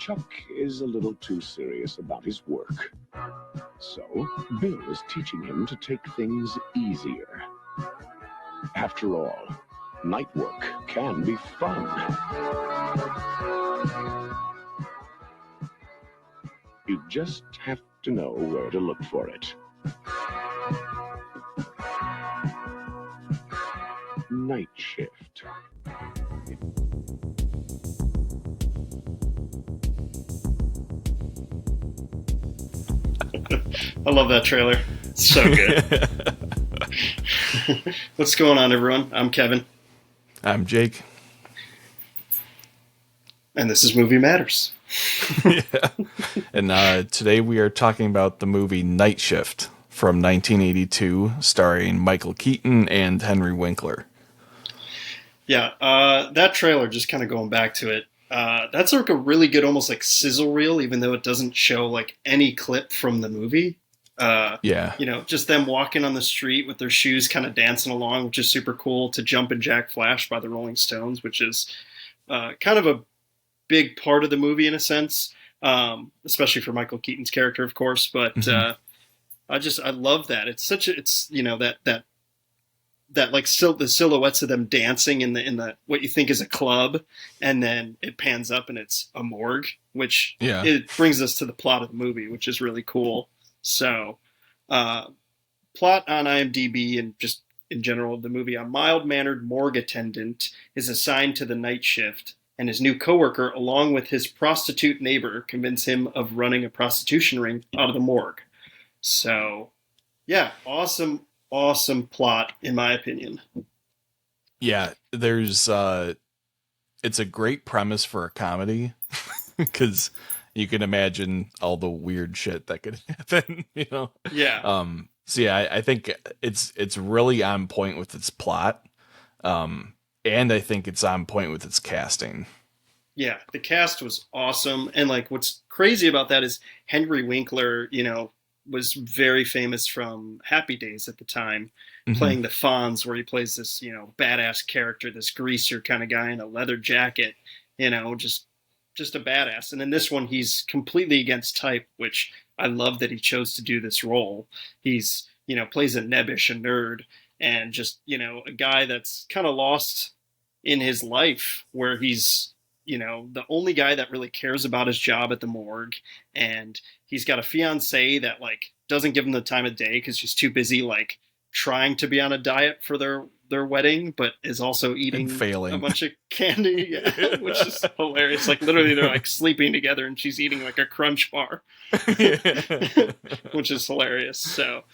Chuck is a little too serious about his work. So, Bill is teaching him to take things easier. After all, night work can be fun. You just have to know where to look for it. Night shift. I love that trailer. It's so good. What's going on, everyone? I'm Kevin. I'm Jake. And this is Movie Matters. Yeah. And today we are talking about the movie Night Shift from 1982, starring Michael Keaton and Henry Winkler. Yeah, that trailer, just kind of going back to it, that's like a really good, almost like sizzle reel, even though it doesn't show like any clip from the movie. Yeah. You know, just them walking on the street with their shoes kind of dancing along, which is super cool, to Jumpin' Jack Flash by the Rolling Stones, which is kind of a big part of the movie in a sense, especially for Michael Keaton's character, of course. But I love that. It's you know, that like the silhouettes of them dancing in the what you think is a club, and then it pans up and it's a morgue, which it brings us to the plot of the movie, which is really cool. So, plot on IMDb and just in general of the movie: a mild-mannered morgue attendant is assigned to the night shift, and his new coworker, along with his prostitute neighbor, convince him of running a prostitution ring out of the morgue. So, yeah, awesome plot, in my opinion. Yeah, there's it's a great premise for a comedy because you can imagine all the weird shit that could happen, you know? Yeah. So yeah, I think it's really on point with its plot. And I think it's on point with its casting. Yeah, the cast was awesome. And like what's crazy about that is Henry Winkler, you know, was very famous from Happy Days at the time, playing the Fonz, where he plays this, you know, badass character, this greaser kind of guy in a leather jacket, you know, just a badass. And in this one, he's completely against type, which I love that he chose to do this role. He's, you know, plays a nebbish, a nerd, and just, you know, a guy that's kind of lost in his life, where he's, you know, the only guy that really cares about his job at the morgue. And he's got a fiance that like doesn't give him the time of day because she's too busy like trying to be on a diet for their wedding, but is also eating and failing a bunch of candy, which is hilarious. Like literally they're like sleeping together and she's eating like a Crunch bar, which is hilarious. So,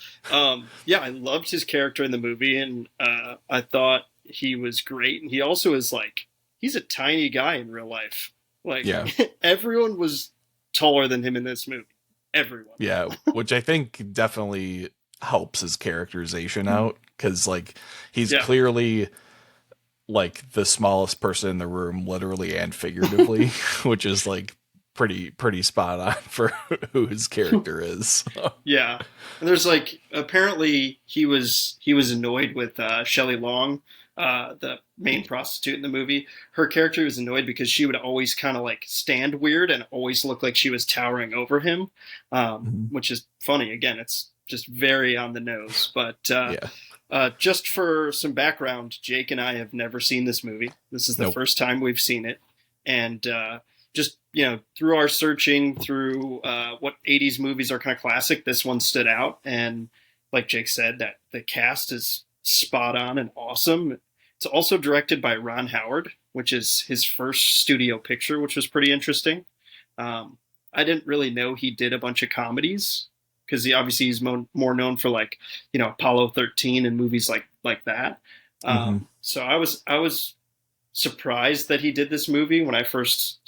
yeah, I loved his character in the movie, and I thought he was great. And he also is like, he's a tiny guy in real life. Like everyone was taller than him in this movie. Everyone. Yeah, which I think definitely helps his characterization out, because like he's clearly like the smallest person in the room, literally and figuratively, which is like pretty spot on for who his character is. Yeah, and there's like apparently he was annoyed with Shelley Long, the main prostitute in the movie. Her character was annoyed because she would always kind of like stand weird and always look like she was towering over him, which is funny. Again, it's just very on the nose. But just for some background, Jake and I have never seen this movie. This is the first time we've seen it. And just, you know, through our searching through what 80s movies are kind of classic, this one stood out. And like Jake said, that the cast is spot on and awesome. It's also directed by Ron Howard, which is his first studio picture, which was pretty interesting. I didn't really know he did a bunch of comedies, because he's more known for like, you know, Apollo 13 and movies like that. So I was surprised that he did this movie when I first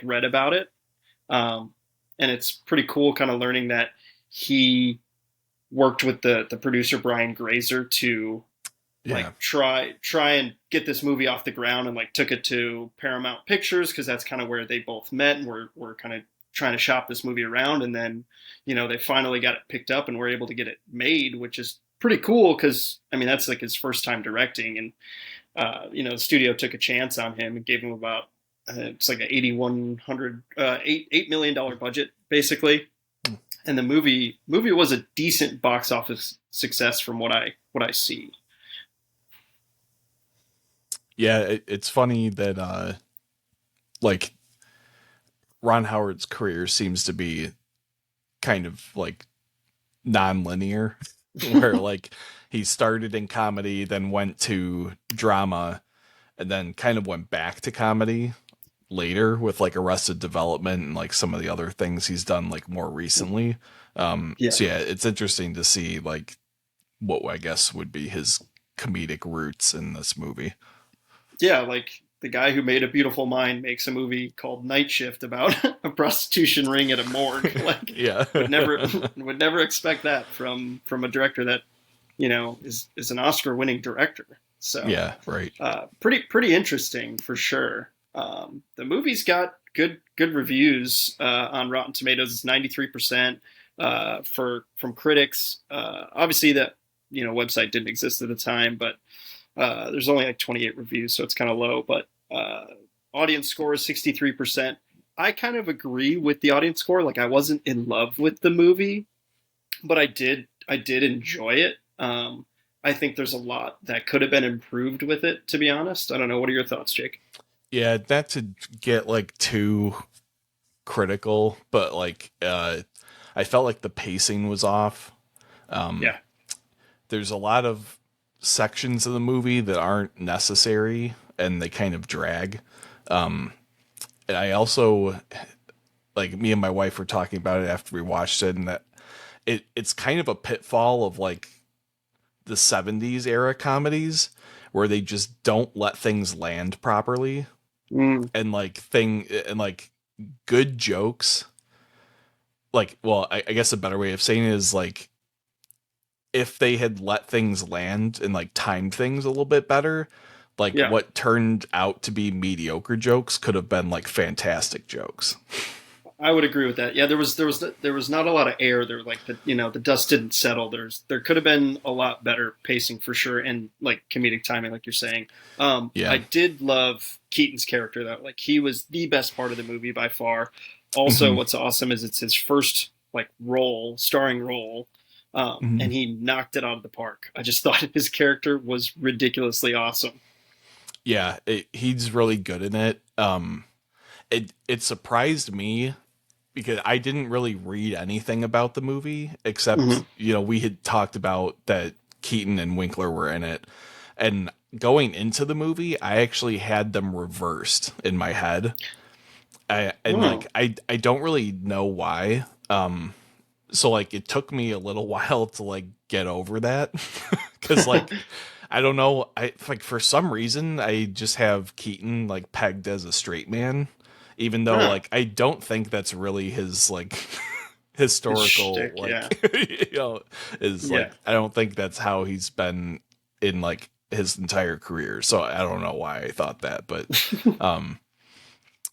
read about it. And it's pretty cool kind of learning that he worked with the producer Brian Grazer to like try and get this movie off the ground, and like took it to Paramount Pictures, because that's kind of where they both met and were kind of trying to shop this movie around. And then, you know, they finally got it picked up and were able to get it made, which is pretty cool, because I mean that's like his first time directing, and you know, the studio took a chance on him and gave him about it's like an 8100 $8 million budget basically, and the movie was a decent box office success from what I see. Yeah, it's funny that like Ron Howard's career seems to be kind of like non-linear, where like he started in comedy, then went to drama, and then kind of went back to comedy later with like Arrested Development and like some of the other things he's done like more recently. Yeah. So yeah, it's interesting to see like what I guess would be his comedic roots in this movie. Yeah, like the guy who made A Beautiful Mind makes a movie called Night Shift about a prostitution ring at a morgue. Like, Yeah. would never expect that from a director that is an Oscar-winning director. So Yeah, right. Pretty interesting for sure. The movie's got good reviews on Rotten Tomatoes. It's 93% from critics. Obviously, that website didn't exist at the time, but there's only like 28 reviews, so it's kind of low. But audience score is 63%. I kind of agree with the audience score. Like, I wasn't in love with the movie, but I did enjoy it. I think there's a lot that could have been improved with it, to be honest. I don't know. What are your thoughts, Jake? Yeah, not to get like too critical, but like I felt like the pacing was off. Yeah. There's a lot of sections of the movie that aren't necessary and they kind of drag. And I also, like, me and my wife were talking about it after we watched it, and that it's kind of a pitfall of like the 70s era comedies where they just don't let things land properly. And like good jokes, like, well, I guess a better way of saying it is like, if they had let things land and like timed things a little bit better, like what turned out to be mediocre jokes could have been like fantastic jokes. I would agree with that. Yeah, there was not a lot of air there. Like the dust didn't settle. There could have been a lot better pacing for sure, and like comedic timing, like you're saying. I did love Keaton's character though. Like, he was the best part of the movie by far. Also, what's awesome is it's his first like starring role, and he knocked it out of the park. I just thought his character was ridiculously awesome. Yeah, he's really good in it. It surprised me because I didn't really read anything about the movie except, we had talked about that Keaton and Winkler were in it. And going into the movie, I actually had them reversed in my head. I don't really know why. So like it took me a little while to like get over that because like I don't know, I like for some reason I just have Keaton like pegged as a straight man, even though like I don't think that's really his like historical shtick, like like I don't think that's how he's been in like his entire career. So I don't know why I thought that, but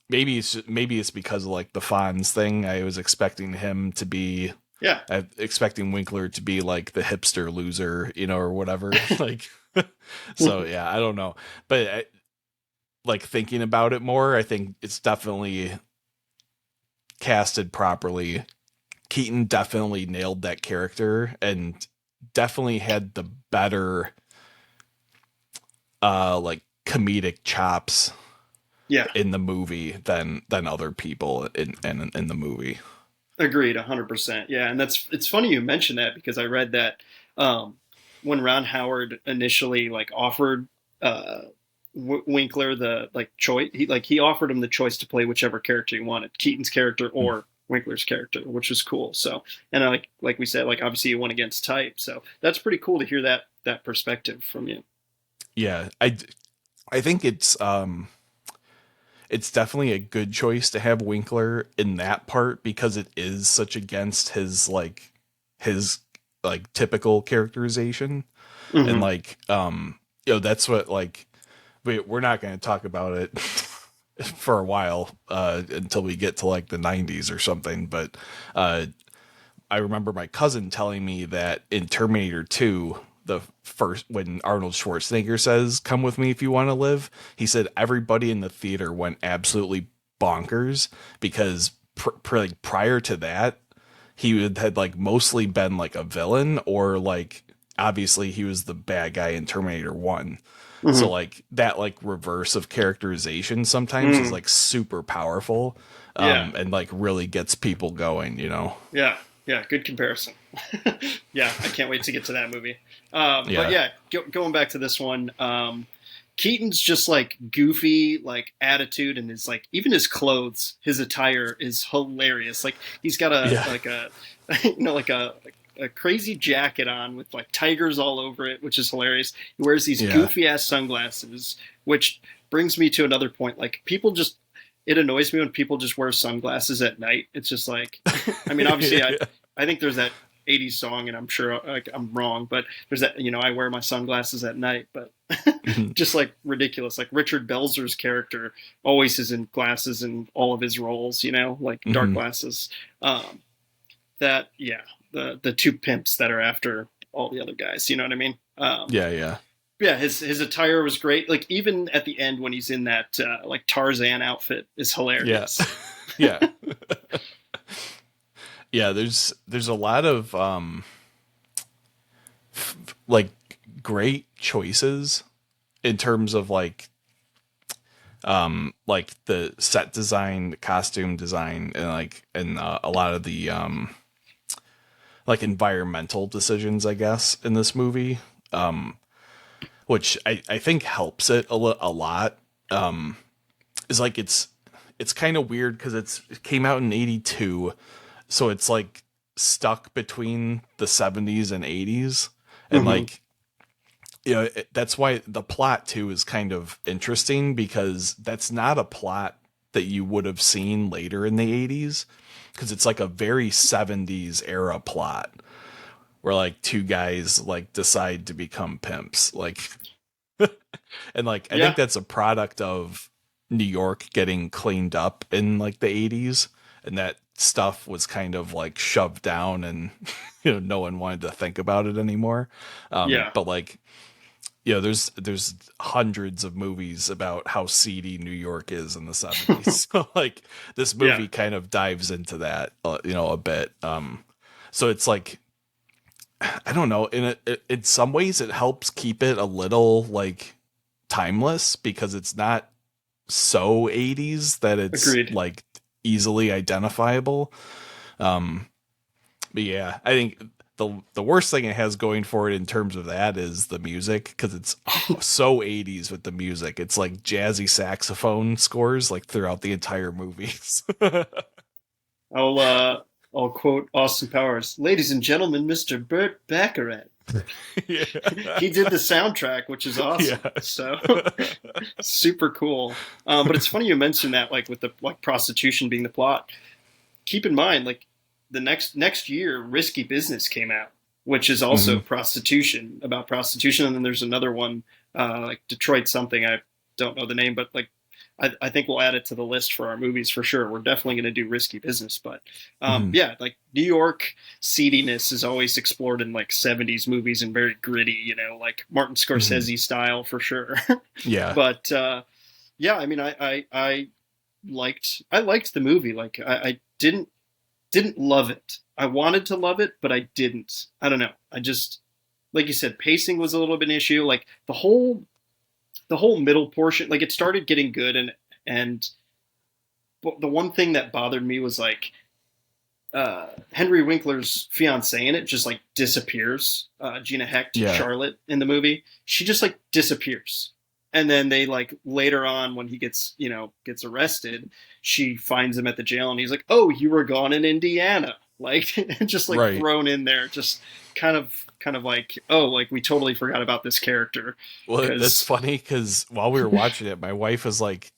maybe it's because of like the Fonz thing. I was expecting him to be I'm expecting Winkler to be like the hipster loser, or whatever. Like, so yeah, I don't know, but like thinking about it more, I think it's definitely casted properly. Keaton definitely nailed that character and definitely had the better, like comedic chops. In the movie than other people in the movie. Agreed, 100%. Yeah, and it's funny you mentioned that because I read that when Ron Howard initially like offered Winkler the like choice, he offered him the choice to play whichever character he wanted, Keaton's character or Winkler's character, which was cool. So, and like we said, like obviously you went against type, so that's pretty cool to hear that perspective from you. Yeah, I think it's definitely a good choice to have Winkler in that part because it is such against his typical characterization. And like, that's what like, we're not going to talk about it for a while, until we get to like the 90s or something. But, I remember my cousin telling me that in Terminator 2, the first, when Arnold Schwarzenegger says, "Come with me if you want to live," he said everybody in the theater went absolutely bonkers because like prior to that, he had like mostly been like a villain, or like obviously he was the bad guy in Terminator 1. Mm-hmm. So like that like reverse of characterization sometimes is like super powerful, and like really gets people going, you know? Yeah. Yeah. Good comparison. Yeah. I can't wait to get to that movie. But yeah, going back to this one, Keaton's just like goofy, like attitude, and his like even his clothes, his attire is hilarious. Like he's got like a like a crazy jacket on with like tigers all over it, which is hilarious. He wears these goofy ass sunglasses, which brings me to another point. Like it annoys me when people just wear sunglasses at night. It's just like, I mean, obviously I think there's that 80s song, and I'm sure I'm wrong, but there's that, I wear my sunglasses at night, but just like ridiculous. Like Richard Belzer's character always is in glasses in all of his roles, like dark glasses. The two pimps that are after all the other guys, you know what I mean? Yeah, his attire was great. Like even at the end when he's in that like Tarzan outfit is hilarious. Yeah. Yeah, there's a lot of like great choices in terms of like the set design, the costume design, and a lot of the like environmental decisions, I guess, in this movie, which I think helps it a lot. Is like it's kind of weird because it came out in 82. So it's like stuck between the 70s and 80s. And like, that's why the plot too is kind of interesting, because that's not a plot that you would have seen later in the 80s. Because it's like a very 70s era plot where like two guys like decide to become pimps. Like, and like, I think that's a product of New York getting cleaned up in like the 80s. And that stuff was kind of like shoved down, and no one wanted to think about it anymore. But like, there's hundreds of movies about how seedy New York is in the 70s. So like this movie kind of dives into that, a bit. So it's like, I don't know, in some ways it helps keep it a little like timeless, because it's not so 80s that it's like easily identifiable. But yeah, I think the worst thing it has going for it in terms of that is the music, because it's so 80s with the music. It's like jazzy saxophone scores like throughout the entire movie. I'll quote Austin Powers, "Ladies and gentlemen, Mr. Burt Bacharach." He did the soundtrack, which is awesome. So super cool. But it's funny you mentioned that, like with the like prostitution being the plot. Keep in mind, like the next year, Risky Business came out, which is also prostitution, about prostitution. And then there's another one, like Detroit something. I don't know the name, but like I think we'll add it to the list for our movies for sure. We're definitely going to do Risky Business, but like New York seediness is always explored in like 70s movies and very gritty, like Martin Scorsese style for sure. But I mean, I liked the movie. Like I didn't love it. I wanted to love it, but I didn't. I don't know. I just, like you said, pacing was a little bit an issue. Like the whole middle portion, like it started getting good, and the one thing that bothered me was like Henry Winkler's fiance in it just like disappears. Gina Hecht, Charlotte in the movie, she just like disappears. And then they like later on when he gets arrested, she finds him at the jail and he's like, "Oh, you were gone in Indiana." Like just like thrown in there, just kind of like, oh, like we totally forgot about this character. Well, that's funny because while we were watching it, my wife was like,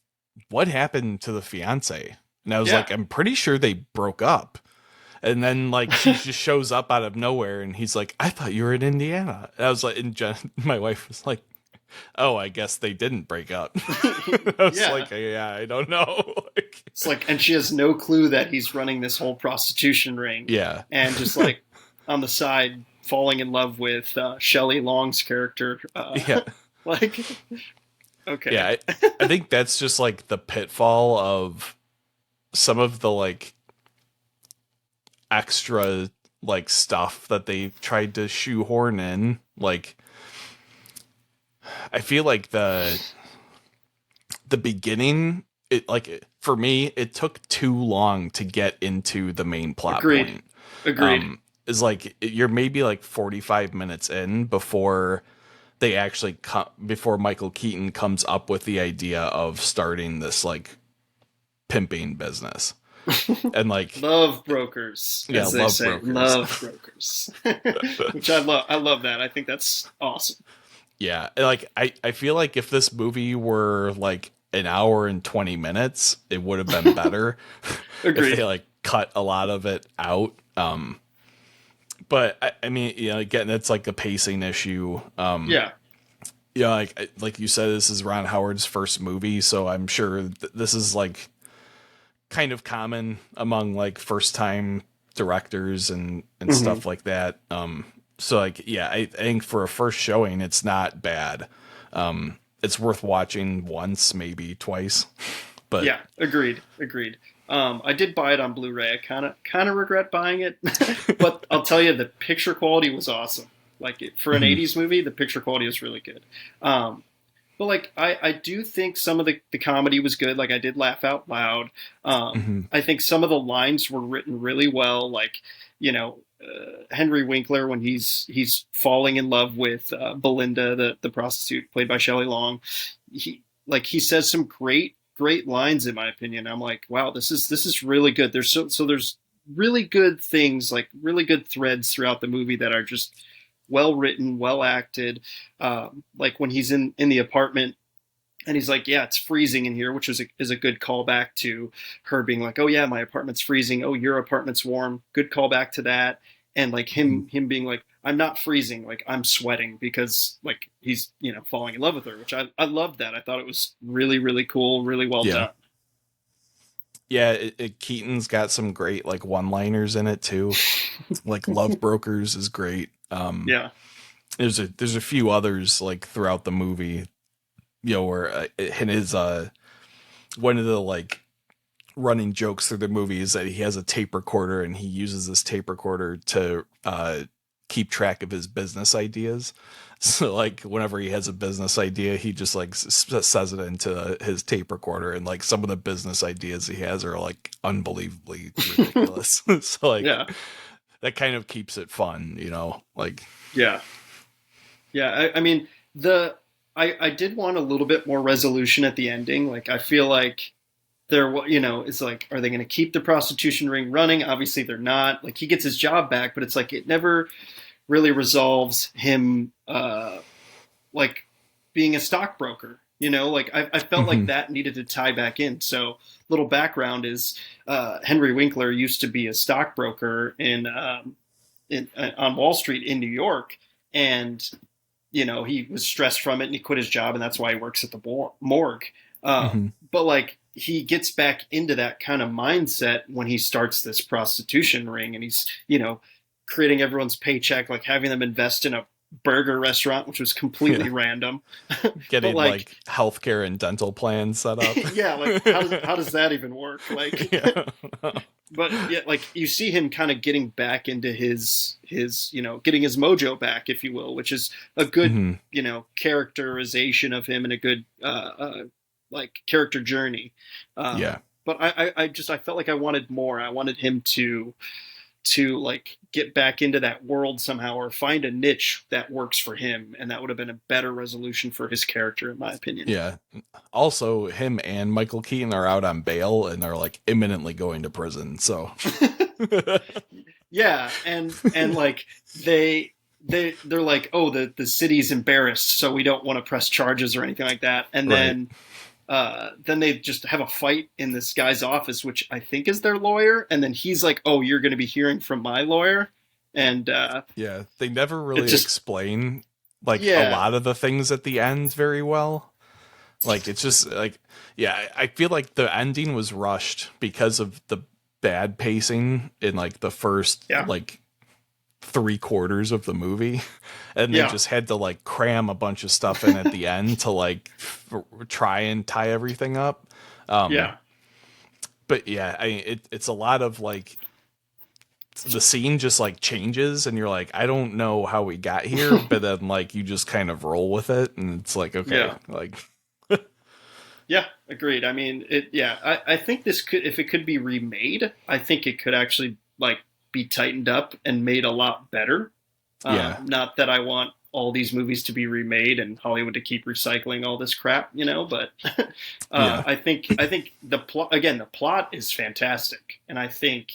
"What happened to the fiance?" And I was like, "I'm pretty sure they broke up." And then like she just shows up out of nowhere and he's like, "I thought you were in Indiana." And I was like, my wife was like, "Oh, I guess they didn't break up." I was like, "Yeah, I don't know." It's like, and she has no clue that he's running this whole prostitution ring. Yeah. And just like on the side falling in love with Shelley Long's character. Yeah. Like, okay. Yeah, I think that's just like the pitfall of some of the like extra like stuff that they tried to shoehorn in. Like, I feel like the beginning, for me, it took too long to get into the main plot point. Agreed. Is like you're maybe like 45 minutes in before they actually before Michael Keaton comes up with the idea of starting this like pimping business. And like love brokers, as they say. Love brokers. Which I love that. I think that's awesome. Yeah, like I feel like if this movie were like an hour and 20 minutes, it would have been better. Agreed. If they like cut a lot of it out. But I mean, you know, again, it's like a pacing issue. Yeah. You know, like you said, this is Ron Howard's first movie, so I'm sure this is like kind of common among like first time directors and stuff like that. So like, yeah, I think for a first showing, it's not bad. It's worth watching once, maybe twice. But yeah, agreed. I did buy it on Blu-ray. I kind of regret buying it, but I'll tell you, the picture quality was awesome. Like for an 80s movie, the picture quality is really good. But like, I do think some of the comedy was good. Like I did laugh out loud. I think some of the lines were written really well. Like, you know, Henry Winkler, when he's falling in love with Belinda, the prostitute played by Shelley Long, he says some great lines, in my opinion. I'm like, wow, this is really good. There's there's really good things, like really good threads throughout the movie that are just well written, well acted. Like when he's in the apartment and he's like, yeah, it's freezing in here, which is a good callback to her being like, oh yeah, my apartment's freezing. Oh, your apartment's warm. Good callback to that. And like him being like, I'm not freezing, like I'm sweating, because like he's, you know, falling in love with her, which I loved that. I thought it was really, really cool, really well done. Yeah, Keaton's got some great like one-liners in it too. Like Love Brokers is great. Yeah. There's a few others like throughout the movie, you know, where in his one of the like running jokes through the movie is that he has a tape recorder and he uses this tape recorder to keep track of his business ideas. So like whenever he has a business idea, he just like says it into his tape recorder, and like some of the business ideas he has are like unbelievably ridiculous. So like, yeah, that kind of keeps it fun, you know, like, yeah. I mean, I did want a little bit more resolution at the ending. Like, I feel like you know, it's like, are they going to keep the prostitution ring running? Obviously they're not. Like, he gets his job back, but it's like, it never really resolves him, like being a stockbroker, you know, like I felt like that needed to tie back in. So little background is, Henry Winkler used to be a stockbroker on Wall Street in New York. And, you know, he was stressed from it and he quit his job, and that's why he works at the morgue. But like, he gets back into that kind of mindset when he starts this prostitution ring, and he's, you know, creating everyone's paycheck, like having them invest in a burger restaurant, which was completely random. Getting like healthcare and dental plans set up. Yeah. Like how does that even work? Like, but yeah, like you see him kind of getting back into his, you know, getting his mojo back, if you will, which is a good, you know, characterization of him and a good, like character journey. But I felt like I wanted more. I wanted him to like get back into that world somehow, or find a niche that works for him. And that would have been a better resolution for his character, in my opinion. Yeah. Also, him and Michael Keaton are out on bail and are like imminently going to prison. So yeah. And like they're like, oh, the city's embarrassed, so we don't want to press charges or anything like that. And then they just have a fight in this guy's office, which I think is their lawyer. And then he's like, oh, you're going to be hearing from my lawyer. And yeah, they never really explain like a lot of the things at the end very well. Like, it's just like, yeah, I feel like the ending was rushed because of the bad pacing in like the first like 3/4 of the movie, and they just had to like cram a bunch of stuff in at the end to like try and tie everything up. But yeah, it's a lot of like the scene just like changes and you're like, I don't know how we got here, but then like you just kind of roll with it and it's like, okay, like yeah, agreed. I mean, I think this could, if it could be remade, I think it could actually like be tightened up and made a lot better. Not that I want all these movies to be remade and Hollywood to keep recycling all this crap, but I think the plot is fantastic. And I think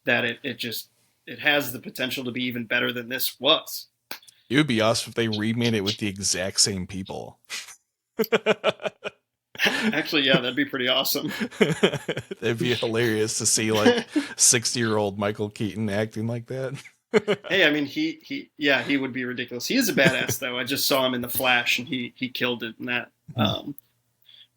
that it has the potential to be even better than this was. It would be awesome if they remade it with the exact same people. Actually, yeah, that'd be pretty awesome. It'd be hilarious to see like 60-year-old Michael Keaton acting like that. Hey, I mean, he would be ridiculous. He is a badass, though. I just saw him in The Flash, and he killed it in that.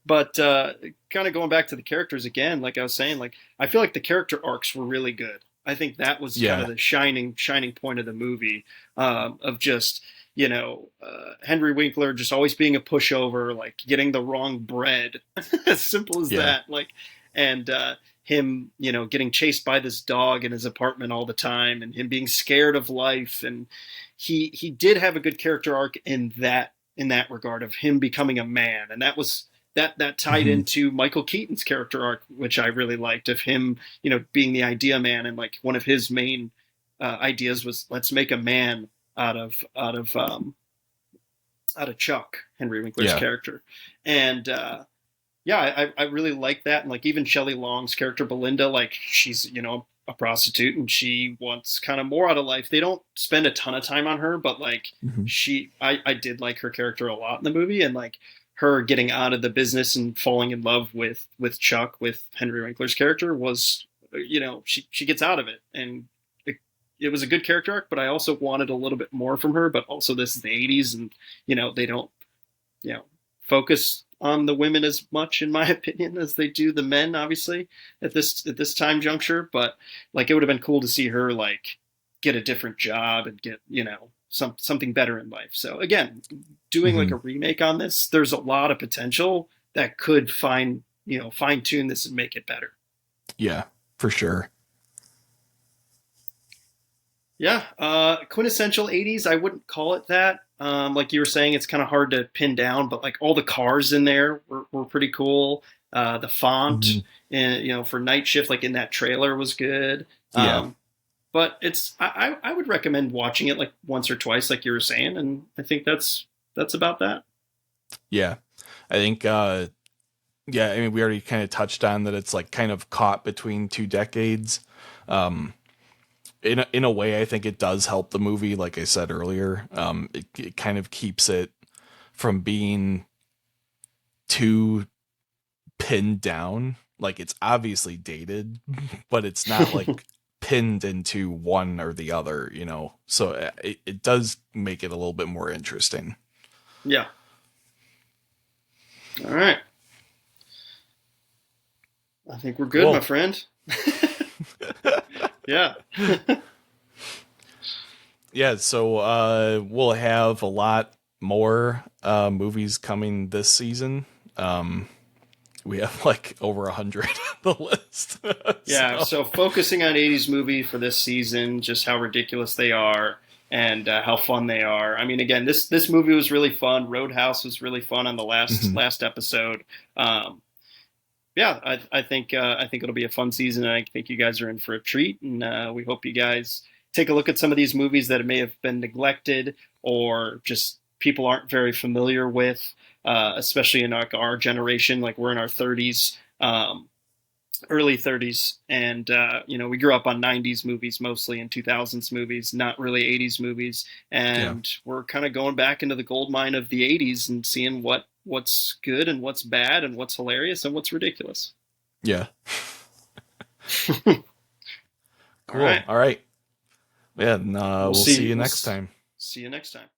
But kind of going back to the characters again, like I was saying, like I feel like the character arcs were really good. I think that was kind of the shining point of the movie, of just, Henry Winkler just always being a pushover, like getting the wrong bread, as simple as that. Like, and him, getting chased by this dog in his apartment all the time, and him being scared of life. And he did have a good character arc in that regard of him becoming a man, and that was. That tied into Michael Keaton's character arc, which I really liked, of him, being the idea man, and like one of his main ideas was let's make a man out of Chuck, Henry Winkler's character, and I really like that, and like even Shelley Long's character Belinda, like she's a prostitute and she wants kind of more out of life. They don't spend a ton of time on her, but like I did like her character a lot in the movie, and like. Her getting out of the business and falling in love with Chuck, with Henry Winkler's character, was, she gets out of it. And it was a good character arc, but I also wanted a little bit more from her. But also this is the 80s and, they don't, focus on the women as much, in my opinion, as they do the men, obviously, at this time juncture. But like, it would have been cool to see her like get a different job and get, something better in life. So again, doing like a remake on this, there's a lot of potential that could fine tune this and make it better. Yeah, for sure. Yeah. Quintessential 80s. I wouldn't call it that. Like you were saying, it's kind of hard to pin down, but like all the cars in there were pretty cool. The font and, for Night Shift, like in that trailer was good. But I would recommend watching it like once or twice, like you were saying. And I think that's about that. Yeah. I think, I mean, we already kind of touched on that. It's like kind of caught between two decades. In a way, I think it does help the movie. Like I said earlier, it kind of keeps it from being too pinned down. Like it's obviously dated, but it's not like pinned into one or the other, so it does make it a little bit more interesting. Yeah. All right. I think we're good, my friend. Yeah. Yeah, so we'll have a lot more movies coming this season. We have like over 100 on the list. Yeah, so focusing on 80s movie for this season, just how ridiculous they are and how fun they are. I mean, again, this movie was really fun. Roadhouse was really fun on the last episode. I think it'll be a fun season, and I think you guys are in for a treat. And we hope you guys take a look at some of these movies that may have been neglected or just people aren't very familiar with. Especially in our generation, like we're in our 30s, early 30s, and we grew up on 90s movies mostly and 2000s movies, not really 80s movies, and we're kind of going back into the gold mine of the 80s and seeing what's good and what's bad and what's hilarious and what's ridiculous. Yeah. Cool. All right. Yeah, and we'll see you next time. See you next time.